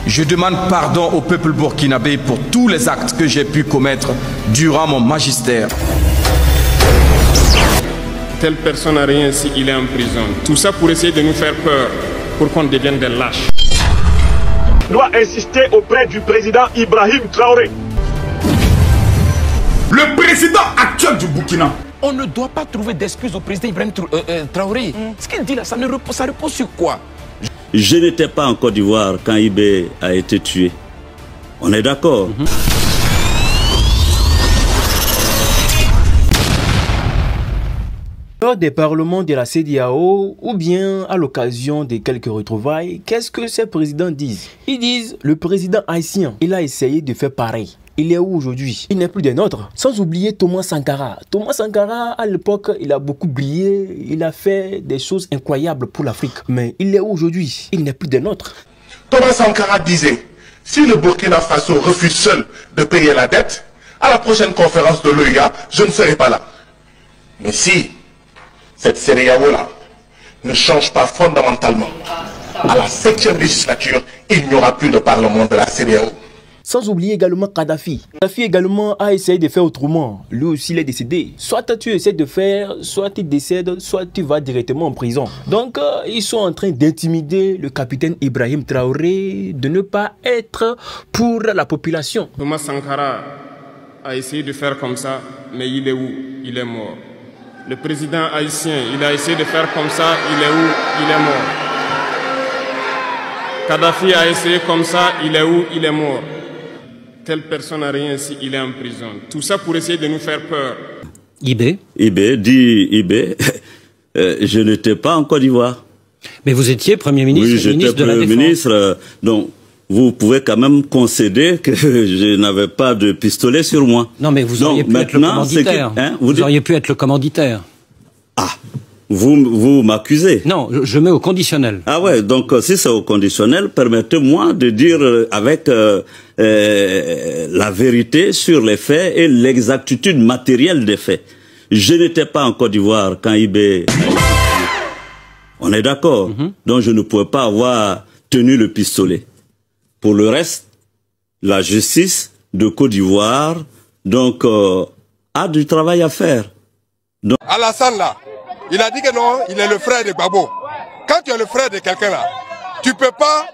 Je demande pardon au peuple burkinabé pour tous les actes que j'ai pu commettre durant mon magistère. Telle personne n'a rien si il est en prison. Tout ça pour essayer de nous faire peur, pour qu'on devienne des lâches. Je dois insister auprès du président Ibrahim Traoré. Le président actuel du Burkina. On ne doit pas trouver d'excuses au président Ibrahim Traoré. Ce qu'il dit là, ça repose sur quoi? Je n'étais pas en Côte d'Ivoire quand Ibé a été tué. On est d'accord? Lors des parlements de la CEDEAO ou bien à l'occasion de quelques retrouvailles, qu'est-ce que ces présidents disent? Ils disent le président haïtien, il a essayé de faire pareil. Il est où aujourd'hui? Il n'est plus des nôtres. Sans oublier Thomas Sankara. Thomas Sankara, à l'époque, il a beaucoup brillé. Il a fait des choses incroyables pour l'Afrique. Mais il est où aujourd'hui? Il n'est plus des nôtres. Thomas Sankara disait, si le Burkina Faso refuse seul de payer la dette, à la prochaine conférence de l'OUA, je ne serai pas là. Mais si cette CEDEAO-là ne change pas fondamentalement, à la 7e législature, il n'y aura plus de parlement de la CEDEAO. Sans oublier également Kadhafi. Kadhafi également a essayé de faire autrement. Lui aussi, il est décédé. Soit tu essaies de faire, soit tu décèdes, soit tu vas directement en prison. Donc, ils sont en train d'intimider le capitaine Ibrahim Traoré de ne pas être pour la population. Thomas Sankara a essayé de faire comme ça, mais il est où? Il est mort. Le président haïtien, il a essayé de faire comme ça, il est où? Il est mort. Kadhafi a essayé comme ça, il est où? Il est mort. Telle personne n'a rien si il est en prison. Tout ça pour essayer de nous faire peur. Ibé, je n'étais pas en Côte d'Ivoire. Mais vous étiez Premier ministre, oui, j'étais Premier ministre, donc vous pouvez quand même concéder que je n'avais pas de pistolet sur moi. Non, mais vous auriez pu être le commanditaire. Vous auriez pu être le commanditaire. Ah, vous m'accusez? Non, je mets au conditionnel. Ah ouais, donc si c'est au conditionnel, permettez-moi de dire avec la vérité sur les faits et l'exactitude matérielle des faits. Je n'étais pas en Côte d'Ivoire quand Ibé... On est d'accord? Donc je ne pouvais pas avoir tenu le pistolet. Pour le reste, la justice de Côte d'Ivoire donc a du travail à faire. Donc... Alassane là, il a dit que non, il est le frère de Gbagbo. Quand tu es le frère de quelqu'un là, tu peux pas...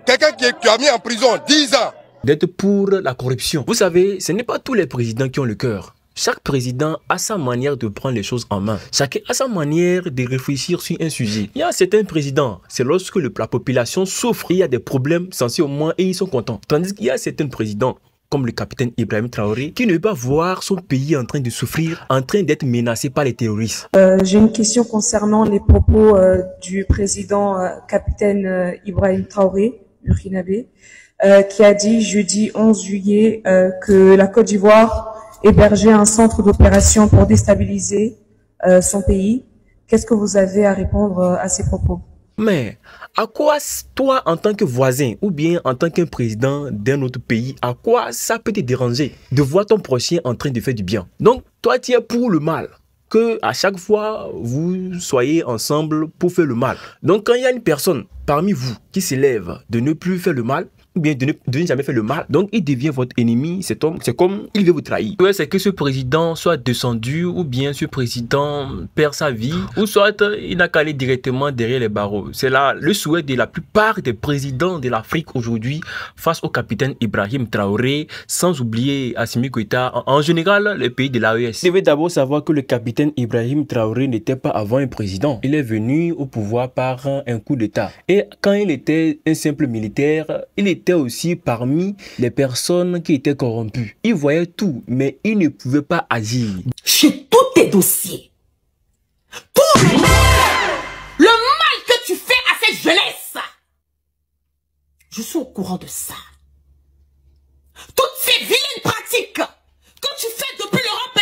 Quelqu'un qui tu as mis en prison 10 ans. D'être pour la corruption. Vous savez, ce n'est pas tous les présidents qui ont le cœur. Chaque président a sa manière de prendre les choses en main. Chacun a sa manière de réfléchir sur un sujet. Il y a certains présidents, c'est lorsque la population souffre, il y a des problèmes censés au moins et ils sont contents. Tandis qu'il y a certains présidents, comme le capitaine Ibrahim Traoré, qui ne veut pas voir son pays en train de souffrir, en train d'être menacé par les terroristes. J'ai une question concernant les propos du président capitaine Ibrahim Traoré, burkinabé, qui a dit jeudi 11 juillet que la Côte d'Ivoire hébergeait un centre d'opération pour déstabiliser son pays. Qu'est-ce que vous avez à répondre à ces propos? Mais à quoi toi en tant que voisin ou bien en tant qu'un président d'un autre pays, à quoi ça peut te déranger de voir ton prochain en train de faire du bien? Donc toi tu es pour le mal, que à chaque fois vous soyez ensemble pour faire le mal. Donc quand il y a une personne parmi vous qui s'élève de ne plus faire le mal, ou bien de ne jamais faire le mal, donc il devient votre ennemi, c'est comme il veut vous trahir. C'est que ce président soit descendu, ou bien ce président perd sa vie, ou soit il n'a qu'à aller directement derrière les barreaux. C'est là le souhait de la plupart des présidents de l'Afrique aujourd'hui face au capitaine Ibrahim Traoré, sans oublier Assimi Goïta, en général les pays de l'AES. Vous devez d'abord savoir que le capitaine Ibrahim Traoré n'était pas avant un président. Il est venu au pouvoir par un coup d'État. Et quand il était un simple militaire, il était aussi parmi les personnes qui étaient corrompues. Il voyait tout, mais il ne pouvait pas agir. Chez tous tes dossiers, tout le mal que tu fais à cette jeunesse, je suis au courant de ça. Toutes ces vilaines pratiques que tu fais depuis l'Europe,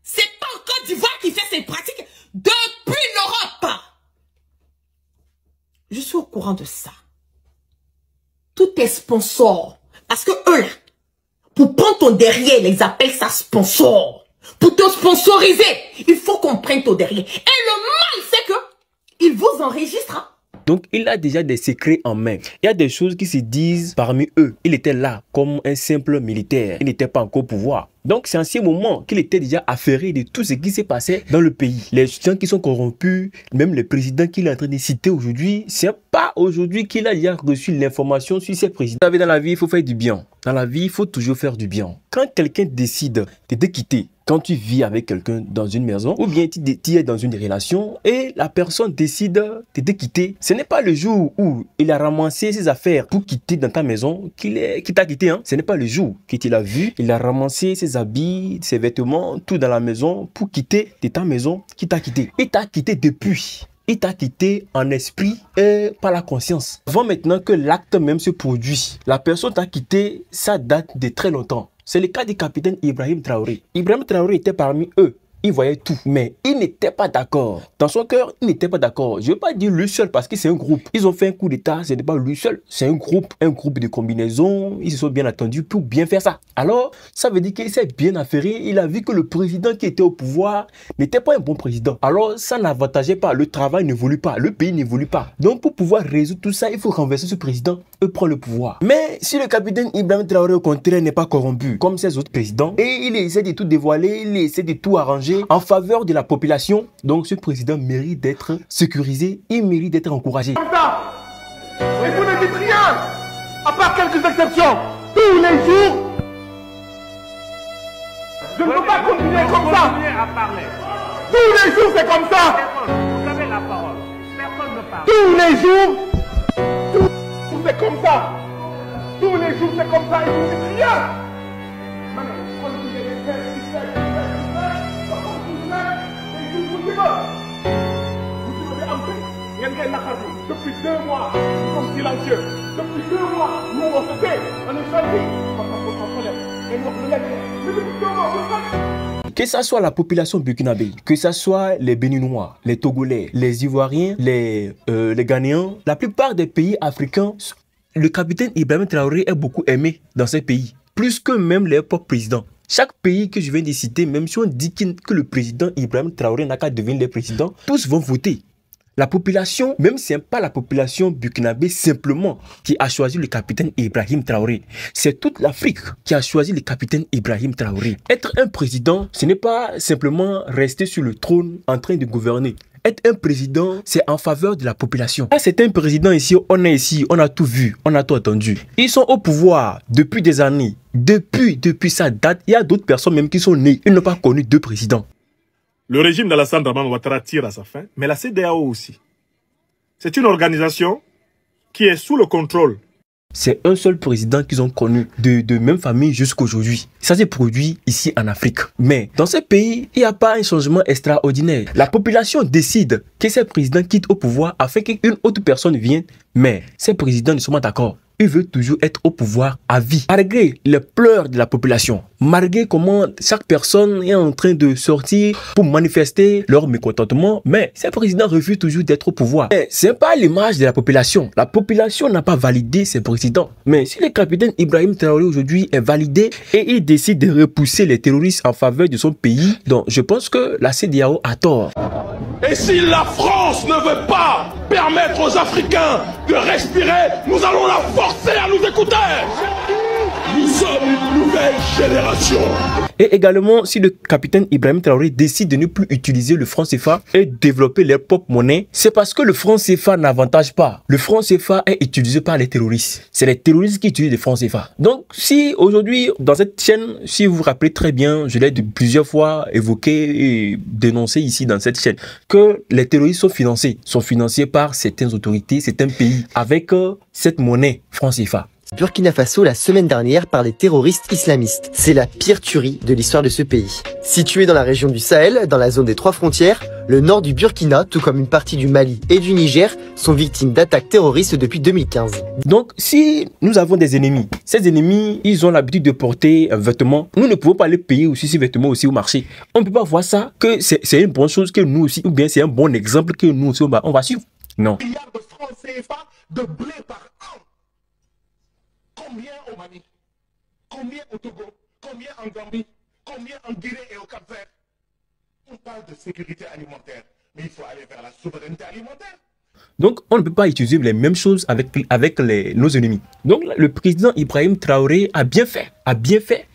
c'est pas en Côte d'Ivoire qui fait ces pratiques depuis l'Europe. Je suis au courant de ça. Tous tes sponsors, parce que eux là, pour prendre ton derrière, ils appellent ça sponsor. Pour te sponsoriser, il faut qu'on prenne ton derrière. Et le mal, c'est que ils vous enregistrent. Donc, il a déjà des secrets en main. Il y a des choses qui se disent parmi eux. Il était là comme un simple militaire. Il n'était pas encore au pouvoir. Donc, c'est en ce moment qu'il était déjà affairé de tout ce qui s'est passé dans le pays. Les gens qui sont corrompus, même le président qu'il est en train de citer aujourd'hui, c'est pas aujourd'hui qu'il a déjà reçu l'information sur ces présidents. Vous savez, dans la vie, il faut faire du bien. Dans la vie, il faut toujours faire du bien. Quand quelqu'un décide de te quitter, quand tu vis avec quelqu'un dans une maison, ou bien tu es dans une relation et la personne décide de te quitter, ce n'est pas le jour où il a ramassé ses affaires pour quitter dans ta maison qu'il t'a quitté. Hein. Ce n'est pas le jour que tu l'as vu, il a ramassé ses habits, ses vêtements, tout dans la maison pour quitter de ta maison qui t'a quitté. Il t'a quitté depuis. Il t'a quitté en esprit et par la conscience. Avant maintenant que l'acte même se produise, la personne t'a quitté, ça date de très longtemps. C'est le cas du capitaine Ibrahim Traoré. Ibrahim Traoré était parmi eux. Il voyait tout, mais il n'était pas d'accord. Dans son cœur, il n'était pas d'accord. Je ne veux pas dire lui seul parce que c'est un groupe. Ils ont fait un coup d'état, ce n'est pas lui seul. C'est un groupe de combinaisons. Ils se sont bien attendus pour bien faire ça. Alors, ça veut dire qu'il s'est bien affairé. Il a vu que le président qui était au pouvoir n'était pas un bon président. Alors, ça n'avantageait pas. Le travail n'évolue pas. Le pays n'évolue pas. Donc, pour pouvoir résoudre tout ça, il faut renverser ce président et prendre le pouvoir. Mais si le capitaine Ibrahim Traoré, au contraire, n'est pas corrompu, comme ces autres présidents, et il essaie de tout dévoiler, il essaie de tout arranger en faveur de la population, donc ce président mérite d'être sécurisé, il mérite d'être encouragé. Et vous ne dites rien, à part quelques exceptions. Tous les jours, je ne peux pas continuer comme ça. Tous les jours, c'est comme ça. Vous avez la parole. Personne ne parle. Tous les jours, c'est comme ça. Tous les jours, c'est comme ça et vous ne dites rien. Depuis 2 mois, nous sommes silencieux. Depuis 2 mois, nous on se tait, on est choisi. Que ce soit la population burkinabé, que ce soit les Béninois, les Togolais, les Ivoiriens, les Ghanéens, la plupart des pays africains, le capitaine Ibrahim Traoré est beaucoup aimé dans ces pays, plus que même les propres présidents. Chaque pays que je viens de citer, même si on dit que le président Ibrahim Traoré n'a qu'à devenir le président, tous vont voter. La population, même si ce n'est pas la population burkinabé simplement qui a choisi le capitaine Ibrahim Traoré, c'est toute l'Afrique qui a choisi le capitaine Ibrahim Traoré. Être un président, ce n'est pas simplement rester sur le trône en train de gouverner. Être un président, c'est en faveur de la population. C'est un président ici, on a tout vu, on a tout entendu. Ils sont au pouvoir depuis des années. Depuis sa date, il y a d'autres personnes même qui sont nées. Ils n'ont pas connu de président. Le régime d'Alassane Dramane Ouattara tire à sa fin, mais la CEDEAO aussi. C'est une organisation qui est sous le contrôle. C'est un seul président qu'ils ont connu, de même famille jusqu'à aujourd'hui. Ça s'est produit ici en Afrique. Mais dans ce pays, il n'y a pas un changement extraordinaire. La population décide que ces présidents quittent au pouvoir afin qu'une autre personne vienne. Mais ces présidents ne sont pas d'accord. Ils veulent toujours être au pouvoir à vie. Malgré les pleurs de la population, malgré comment chaque personne est en train de sortir pour manifester leur mécontentement, mais ces présidents refusent toujours d'être au pouvoir. Ce n'est pas l'image de la population. La population n'a pas validé ces présidents. Mais si le capitaine Ibrahim Traoré aujourd'hui est validé et il décide de repousser les terroristes en faveur de son pays, donc je pense que la CEDEAO a tort. Et si la France ne veut pas permettre aux Africains de respirer, nous allons la forcer à nous écouter. Nous sommes une nouvelle génération. Et également, si le capitaine Ibrahim Traoré décide de ne plus utiliser le franc CFA et développer leur propre monnaie, c'est parce que le franc CFA n'avantage pas. Le franc CFA est utilisé par les terroristes. C'est les terroristes qui utilisent le franc CFA. Donc, si aujourd'hui, dans cette chaîne, si vous vous rappelez très bien, je l'ai plusieurs fois évoqué et dénoncé ici dans cette chaîne, que les terroristes sont financés par certaines autorités, certains pays, avec cette monnaie franc CFA. Burkina Faso la semaine dernière par les terroristes islamistes. C'est la pire tuerie de l'histoire de ce pays. Situé dans la région du Sahel, dans la zone des 3 frontières, le nord du Burkina, tout comme une partie du Mali et du Niger, sont victimes d'attaques terroristes depuis 2015. Donc, si nous avons des ennemis, ces ennemis, ils ont l'habitude de porter un vêtement. Nous ne pouvons pas les payer aussi ces vêtements aussi au marché. On ne peut pas voir ça que c'est une bonne chose que nous aussi, ou bien c'est un bon exemple que nous aussi on va suivre. Non. Il y a de francs CFA de blé par an. Combien au Mali? Combien au Togo? Combien en Gambie? Combien en Guinée et au Cap-Vert? On parle de sécurité alimentaire, mais il faut aller vers la souveraineté alimentaire. Donc, on ne peut pas utiliser les mêmes choses avec nos ennemis. Donc, le président Ibrahim Traoré a bien fait.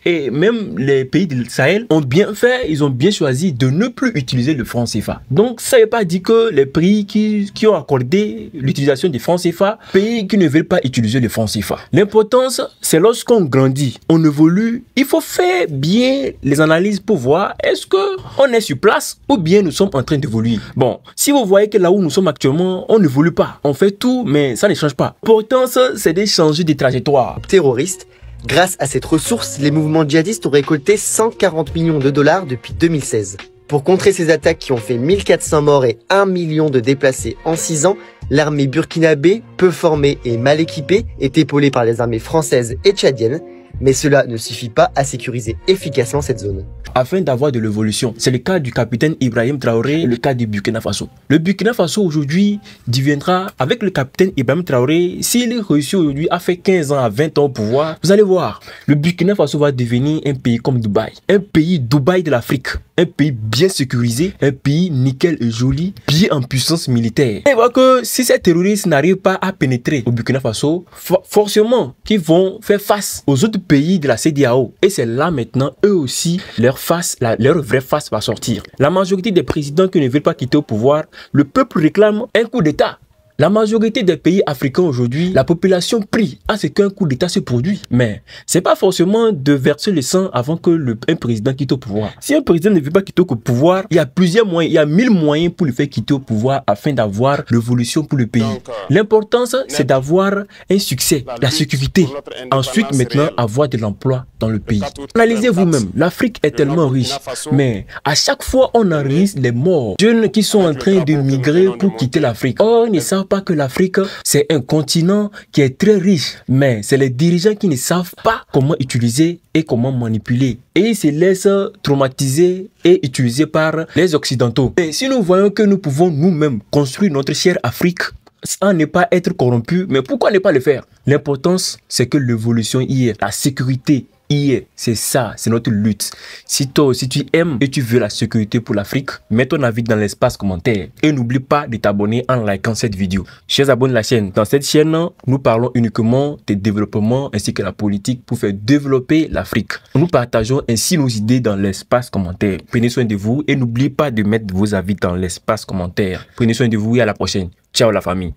Et même les pays du Sahel ont bien fait, ils ont bien choisi de ne plus utiliser le franc CFA. Donc, ça ne veut pas dire que les pays qui ont accordé l'utilisation du franc CFA, pays qui ne veulent pas utiliser le franc CFA. L'importance, c'est lorsqu'on grandit, on évolue, il faut faire bien les analyses pour voir est-ce qu'on est sur place ou bien nous sommes en train d'évoluer. Bon, si vous voyez que là où nous sommes actuellement, on n'évolue pas. On fait tout, mais ça ne change pas. L'importance, c'est de changer de trajectoire. Terroristes. Grâce à cette ressource, les mouvements djihadistes ont récolté 140 millions de dollars depuis 2016. Pour contrer ces attaques qui ont fait 1400 morts et 1 million de déplacés en 6 ans, l'armée burkinabé, peu formée et mal équipée, est épaulée par les armées françaises et tchadiennes, mais cela ne suffit pas à sécuriser efficacement cette zone. Afin d'avoir de l'évolution, c'est le cas du capitaine Ibrahim Traoré et le cas du Burkina Faso. Le Burkina Faso aujourd'hui deviendra, avec le capitaine Ibrahim Traoré, s'il réussit aujourd'hui à faire 15 ans à 20 ans au pouvoir, vous allez voir, le Burkina Faso va devenir un pays comme Dubaï. Un pays Dubaï de l'Afrique. Un pays bien sécurisé, un pays nickel et joli, bien en puissance militaire. Et voir que si ces terroristes n'arrivent pas à pénétrer au Burkina Faso, forcément qu'ils vont faire face aux autres pays de la CEDEAO. Et c'est là maintenant, eux aussi, leur vraie face va sortir. La majorité des présidents qui ne veulent pas quitter au pouvoir, le peuple réclame un coup d'État. La majorité des pays africains aujourd'hui, la population prie à ce qu'un coup d'État se produise. Mais c'est pas forcément de verser le sang avant que un président quitte au pouvoir. Si un président ne veut pas quitter au pouvoir, il y a plusieurs moyens, il y a 1000 moyens pour le faire quitter au pouvoir afin d'avoir l'évolution pour le pays. L'importance, c'est d'avoir un succès, la sécurité. Ensuite, maintenant, avoir de l'emploi dans le pays. Analysez vous-même, l'Afrique est tellement riche, mais à chaque fois, on enregistre les morts. Jeunes qui sont en train de migrer pour quitter l'Afrique. Or, ils ne savent pas que l'Afrique, c'est un continent qui est très riche, mais c'est les dirigeants qui ne savent pas comment utiliser et comment manipuler. Et ils se laissent traumatiser et utiliser par les Occidentaux. Et si nous voyons que nous pouvons nous-mêmes construire notre chère Afrique, sans ne pas être corrompu, mais pourquoi ne pas le faire? L'importance, c'est que l'évolution y est, la sécurité y est. C'est ça, c'est notre lutte. Si toi aussi tu aimes et tu veux la sécurité pour l'Afrique, mets ton avis dans l'espace commentaire. Et n'oublie pas de t'abonner en likant cette vidéo. Chers abonnés de la chaîne, dans cette chaîne, nous parlons uniquement des développements ainsi que la politique pour faire développer l'Afrique. Nous partageons ainsi nos idées dans l'espace commentaire. Prenez soin de vous et n'oubliez pas de mettre vos avis dans l'espace commentaire. Prenez soin de vous et à la prochaine. Ciao la famille.